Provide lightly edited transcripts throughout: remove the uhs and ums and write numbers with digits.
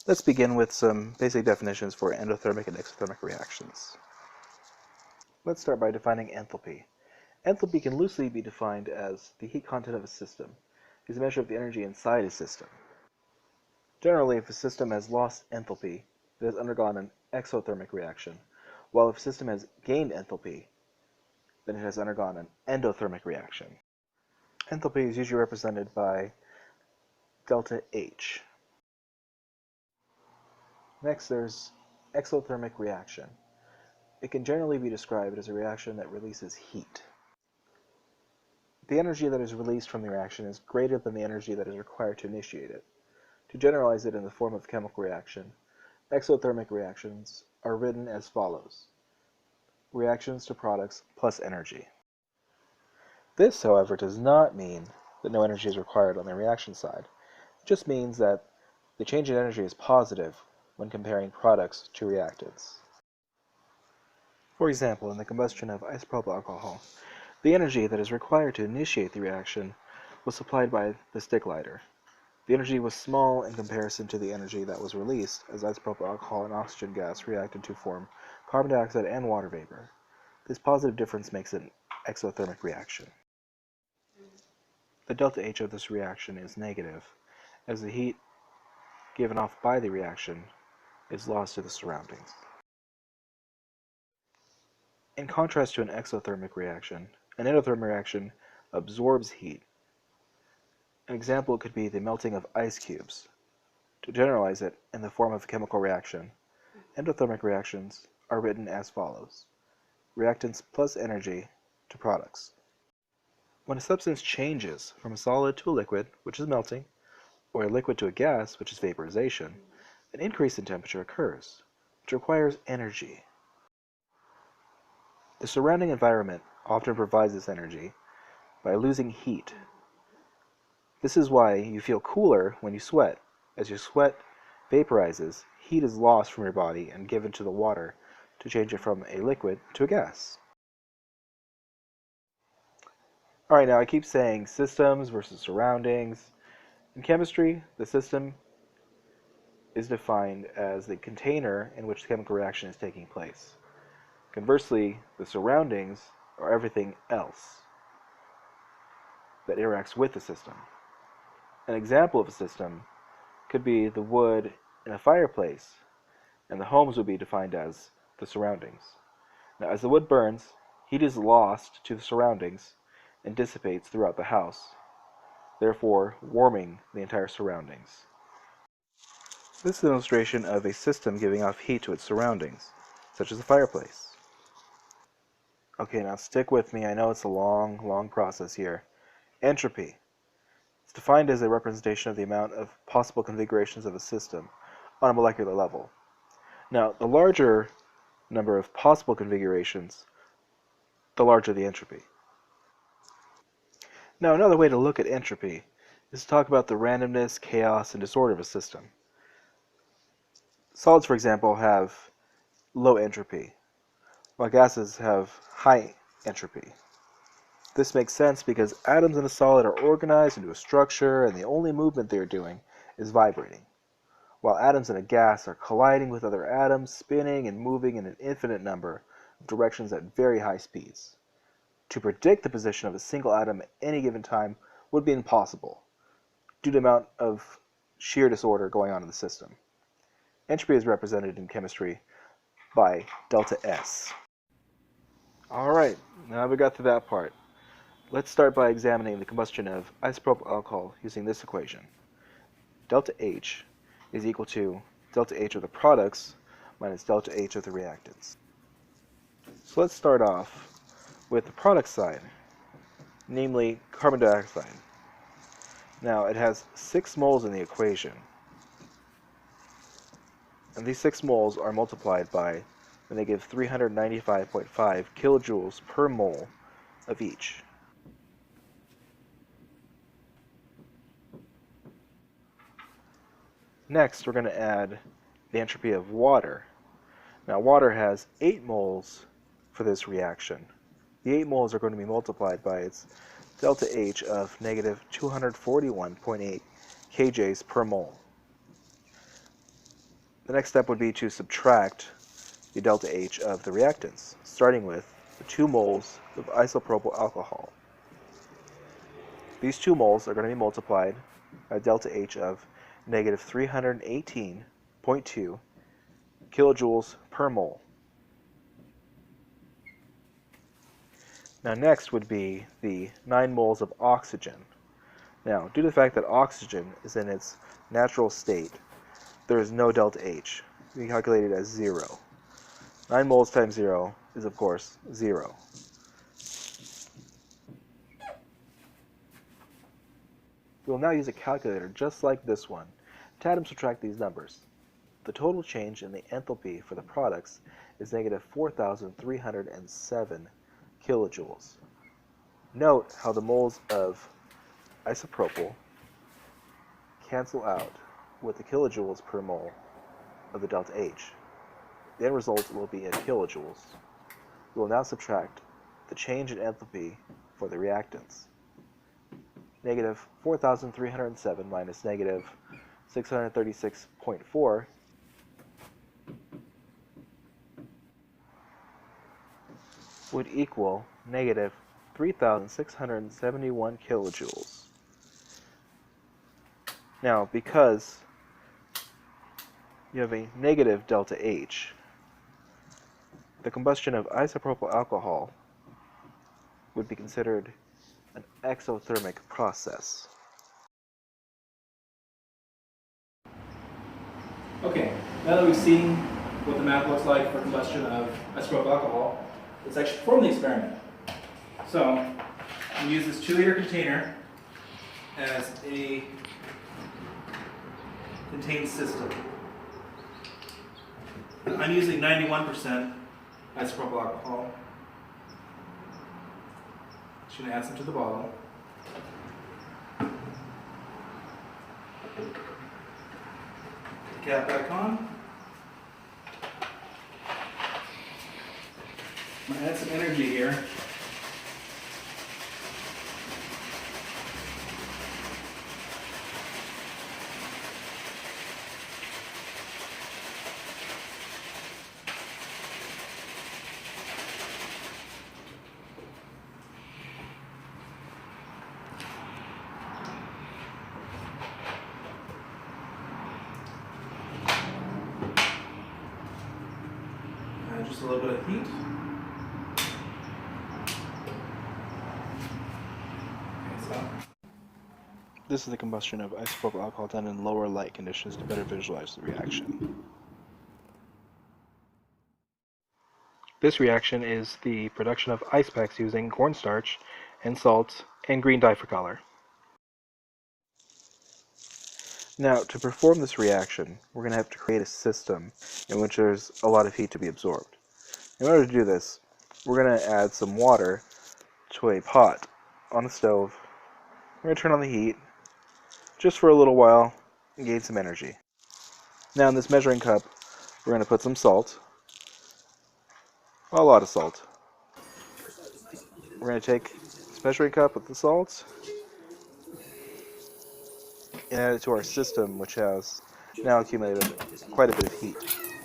Let's begin with some basic definitions for endothermic and exothermic reactions. Let's start by defining enthalpy. Enthalpy can loosely be defined as the heat content of a system. It is a measure of the energy inside a system. Generally, if a system has lost enthalpy, it has undergone an exothermic reaction, while if a system has gained enthalpy, then it has undergone an endothermic reaction. Enthalpy is usually represented by delta H. Next, there's exothermic reaction. It can generally be described as a reaction that releases heat. The energy that is released from the reaction is greater than the energy that is required to initiate it. To generalize it in the form of chemical reaction, exothermic reactions are written as follows: reactions to products plus energy. This, however, does not mean that no energy is required on the reaction side. It just means that the change in energy is positive when comparing products to reactants. For example, in the combustion of isopropyl alcohol, the energy that is required to initiate the reaction was supplied by the stick lighter. The energy was small in comparison to the energy that was released as isopropyl alcohol and oxygen gas reacted to form carbon dioxide and water vapor. This positive difference makes it an exothermic reaction. The delta H of this reaction is negative, as the heat given off by the reaction is lost to the surroundings. In contrast to an exothermic reaction, an endothermic reaction absorbs heat. An example could be the melting of ice cubes. To generalize it in the form of a chemical reaction, endothermic reactions are written as follows: reactants plus energy to products. When a substance changes from a solid to a liquid, which is melting, or a liquid to a gas, which is vaporization, an increase in temperature occurs, which requires energy. The surrounding environment often provides this energy by losing heat. This is why you feel cooler when you sweat. As your sweat vaporizes, heat is lost from your body and given to the water to change it from a liquid to a gas. Alright, now I keep saying systems versus surroundings. In chemistry, the system is defined as the container in which the chemical reaction is taking place. Conversely, the surroundings are everything else that interacts with the system. An example of a system could be the wood in a fireplace, and the homes would be defined as the surroundings. Now, as the wood burns, heat is lost to the surroundings and dissipates throughout the house, therefore warming the entire surroundings. This is an illustration of a system giving off heat to its surroundings, such as a fireplace. Okay, now stick with me. I know it's a long process here. Entropy. It's defined as a representation of the amount of possible configurations of a system on a molecular level. Now, the larger number of possible configurations, the larger the entropy. Now, another way to look at entropy is to talk about the randomness, chaos, and disorder of a system. Solids, for example, have low entropy, while gases have high entropy. This makes sense because atoms in a solid are organized into a structure, and the only movement they are doing is vibrating, while atoms in a gas are colliding with other atoms, spinning and moving in an infinite number of directions at very high speeds. To predict the position of a single atom at any given time would be impossible, due to the amount of shear disorder going on in the system. Entropy is represented in chemistry by delta S. Alright, now we got to that part. Let's start by examining the combustion of isopropyl alcohol using this equation. Delta H is equal to delta H of the products minus delta H of the reactants. So let's start off with the product side, namely carbon dioxide. Now it has 6 moles in the equation, and these 6 moles are multiplied by the negative 395.5 kilojoules per mole of each. Next, we're going to add the entropy of water. Now, water has 8 moles for this reaction. The 8 moles are going to be multiplied by its delta H of negative 241.8 kJs per mole. The next step would be to subtract the delta H of the reactants, starting with the 2 moles of isopropyl alcohol. These 2 moles are going to be multiplied by delta H of negative 318.2 kilojoules per mole. Now next would be the 9 moles of oxygen. Now, due to the fact that oxygen is in its natural state, there is no delta H. We calculate it as 0. 9 moles times 0 is, of course, 0. We will now use a calculator just like this one to add and subtract these numbers. The total change in the enthalpy for the products is negative 4,307 kilojoules. Note how the moles of isopropyl cancel out with the kilojoules per mole of the delta H. The end result will be in kilojoules. We will now subtract the change in enthalpy for the reactants. Negative 4,307 minus negative 636.4 would equal negative 3,671 kilojoules. Now, because you have a negative delta H, the combustion of isopropyl alcohol would be considered an exothermic process. Okay, now that we've seen what the math looks like for combustion of isopropyl alcohol, let's actually perform the experiment. So, we use this 2-liter container as a contained system. I'm using 91% isopropyl alcohol. Just going to add some to the bottle. The cap back on. I'm going to add some energy here. Just a little bit of heat. This is the combustion of isopropyl alcohol done in lower light conditions to better visualize the reaction. This reaction is the production of ice packs using cornstarch and salt and green dye for color. Now, to perform this reaction, we're going to have to create a system in which there's a lot of heat to be absorbed. In order to do this, we're going to add some water to a pot on the stove. We're going to turn on the heat just for a little while and gain some energy. Now in this measuring cup, we're going to put some salt, a lot of salt. We're going to take this measuring cup with the salt and add it to our system, which has now accumulated quite a bit of heat,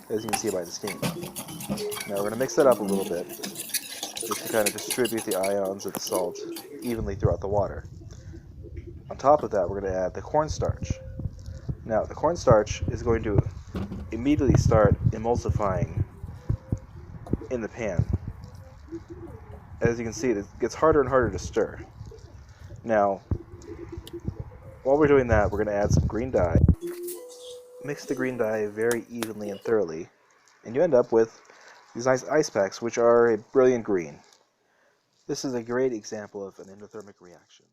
as you can see by the steam. Now we're going to mix that up a little bit, just to kind of distribute the ions of the salt evenly throughout the water. On top of that, we're going to add the cornstarch. Now, the cornstarch is going to immediately start emulsifying in the pan. As you can see, it gets harder and harder to stir. Now, while we're doing that, we're going to add some green dye. Mix the green dye very evenly and thoroughly, and you end up with these nice ice packs, which are a brilliant green. This is a great example of an endothermic reaction.